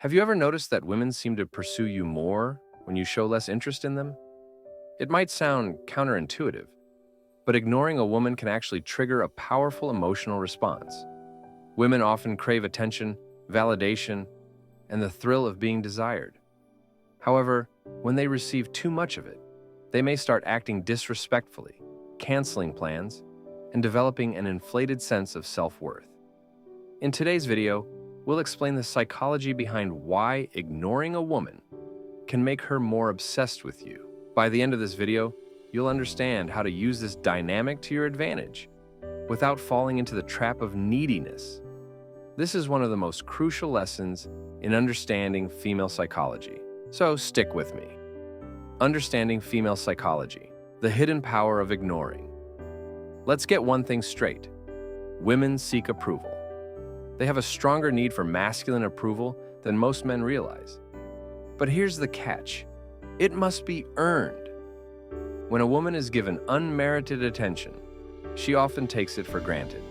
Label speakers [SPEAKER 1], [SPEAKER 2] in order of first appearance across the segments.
[SPEAKER 1] Have you ever noticed that women seem to pursue you more when you show less interest in them? It might sound counterintuitive, but ignoring a woman can actually trigger a powerful emotional response. Women often crave attention, validation, and the thrill of being desired. However, when they receive too much of it, they may start acting disrespectfully, canceling plans, and developing an inflated sense of self-worth. In today's video, we'll explain the psychology behind why ignoring a woman can make her more obsessed with you. By the end of this video, you'll understand how to use this dynamic to your advantage without falling into the trap of neediness. This is one of the most crucial lessons in understanding female psychology, so stick with me. Understanding female psychology, the hidden power of ignoring. Let's get one thing straight. Women seek approval. They have a stronger need for masculine approval than most men realize. But here's the catch. It must be earned. When a woman is given unmerited attention, she often takes it for granted.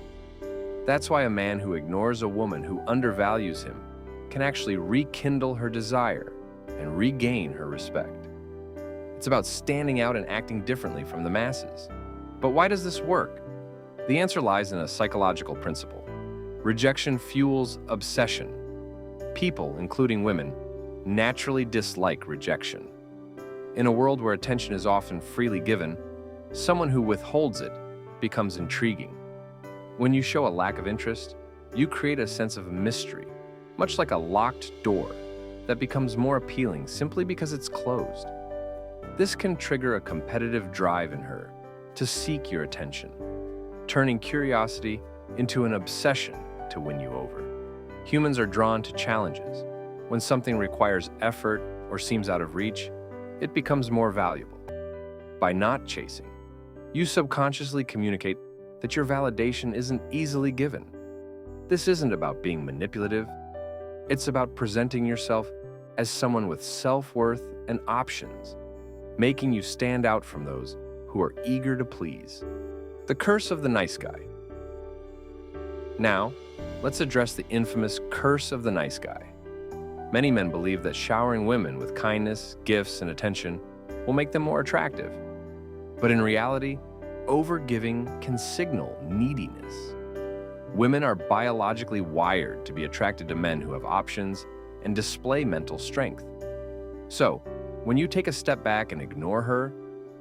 [SPEAKER 1] That's why a man who ignores a woman who undervalues him can actually rekindle her desire and regain her respect. It's about standing out and acting differently from the masses. But why does this work? The answer lies in a psychological principle. Rejection fuels obsession. People, including women, naturally dislike rejection. In a world where attention is often freely given, someone who withholds it becomes intriguing. When you show a lack of interest, you create a sense of mystery, much like a locked door that becomes more appealing simply because it's closed. This can trigger a competitive drive in her to seek your attention, turning curiosity into an obsession to win you over. Humans are drawn to challenges. When something requires effort or seems out of reach, it becomes more valuable. By not chasing, you subconsciously communicate that your validation isn't easily given. This isn't about being manipulative. It's about presenting yourself as someone with self-worth and options, making you stand out from those who are eager to please. The curse of the nice guy. Now, let's address the infamous curse of the nice guy. Many men believe that showering women with kindness, gifts, and attention will make them more attractive. But in reality, overgiving can signal neediness. Women are biologically wired to be attracted to men who have options and display mental strength. So, when you take a step back and ignore her,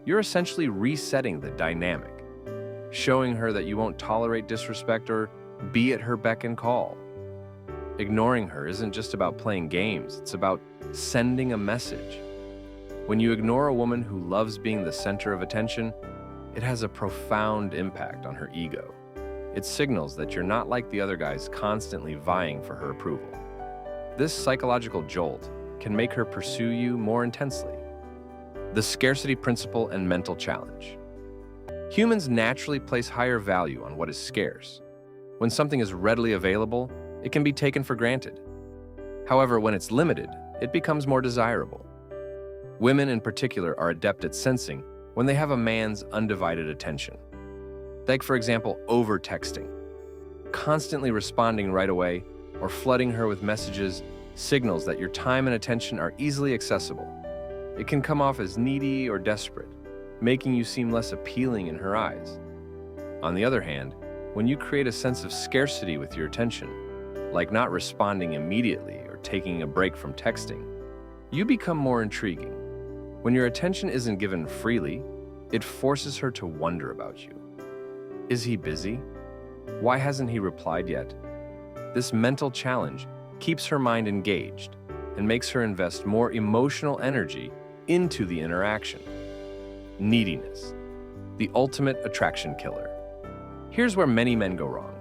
[SPEAKER 1] you're essentially resetting the dynamic, showing her that you won't tolerate disrespect or be at her beck and call. Ignoring her isn't just about playing games, it's about sending a message. When you ignore a woman who loves being the center of attention, it has a profound impact on her ego. It signals that you're not like the other guys constantly vying for her approval. This psychological jolt can make her pursue you more intensely. The scarcity principle and mental challenge. Humans naturally place higher value on what is scarce. When something is readily available, it can be taken for granted. However, when it's limited, it becomes more desirable. Women in particular are adept at sensing when they have a man's undivided attention. Like, for example, over-texting. Constantly responding right away or flooding her with messages signals that your time and attention are easily accessible. It can come off as needy or desperate, making you seem less appealing in her eyes. On the other hand, when you create a sense of scarcity with your attention, like not responding immediately or taking a break from texting, you become more intriguing. When your attention isn't given freely, it forces her to wonder about you. Is he busy? Why hasn't he replied yet? This mental challenge keeps her mind engaged and makes her invest more emotional energy into the interaction. Neediness, the ultimate attraction killer. Here's where many men go wrong.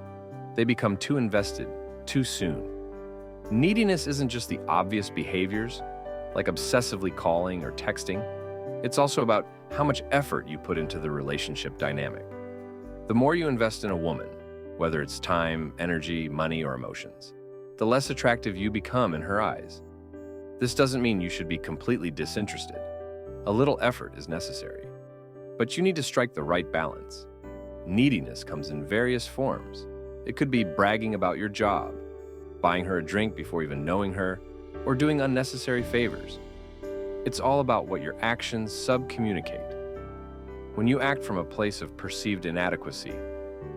[SPEAKER 1] They become too invested too soon. Neediness isn't just the obvious behaviors, like obsessively calling or texting. It's also about how much effort you put into the relationship dynamic. The more you invest in a woman, whether it's time, energy, money, or emotions, the less attractive you become in her eyes. This doesn't mean you should be completely disinterested. A little effort is necessary. But you need to strike the right balance. Neediness comes in various forms. It could be bragging about your job, buying her a drink before even knowing her, or doing unnecessary favors. It's all about what your actions subcommunicate. When you act from a place of perceived inadequacy,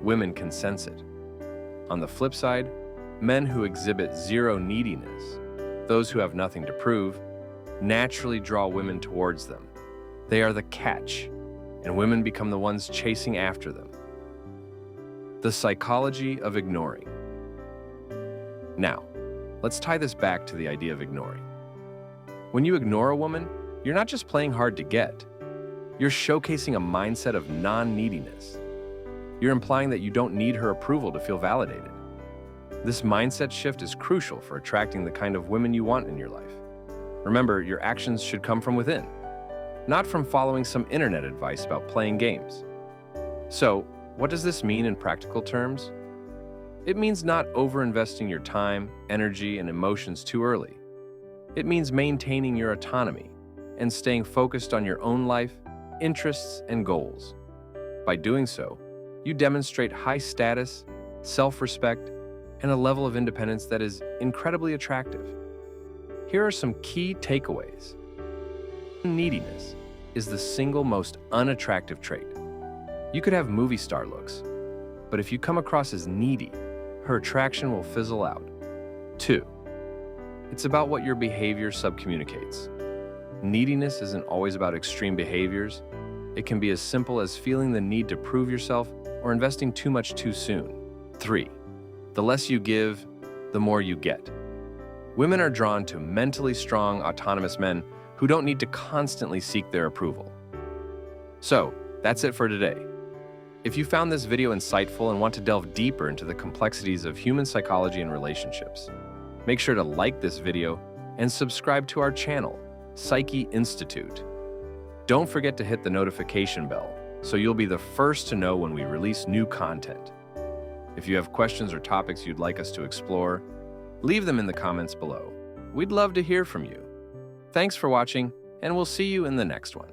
[SPEAKER 1] women can sense it. On the flip side, men who exhibit zero neediness, those who have nothing to prove, naturally draw women towards them. They are the catch, and women become the ones chasing after them. The psychology of ignoring. Now, let's tie this back to the idea of ignoring. When you ignore a woman, you're not just playing hard to get. You're showcasing a mindset of non-neediness. You're implying that you don't need her approval to feel validated. This mindset shift is crucial for attracting the kind of women you want in your life. Remember, your actions should come from within, not from following some internet advice about playing games. So, what does this mean in practical terms? It means not overinvesting your time, energy, and emotions too early. It means maintaining your autonomy and staying focused on your own life, interests, and goals. By doing so, you demonstrate high status, self-respect, and a level of independence that is incredibly attractive. Here are some key takeaways. Neediness is the single most unattractive trait. You could have movie star looks, but if you come across as needy, her attraction will fizzle out. 2. It's about what your behavior subcommunicates. Neediness isn't always about extreme behaviors. It can be as simple as feeling the need to prove yourself or investing too much too soon. 3. The less you give, the more you get. Women are drawn to mentally strong, autonomous men who don't need to constantly seek their approval. So, that's it for today. If you found this video insightful and want to delve deeper into the complexities of human psychology and relationships, make sure to like this video and subscribe to our channel, Psyche Institute. Don't forget to hit the notification bell so you'll be the first to know when we release new content. If you have questions or topics you'd like us to explore, leave them in the comments below. We'd love to hear from you. Thanks for watching, and we'll see you in the next one.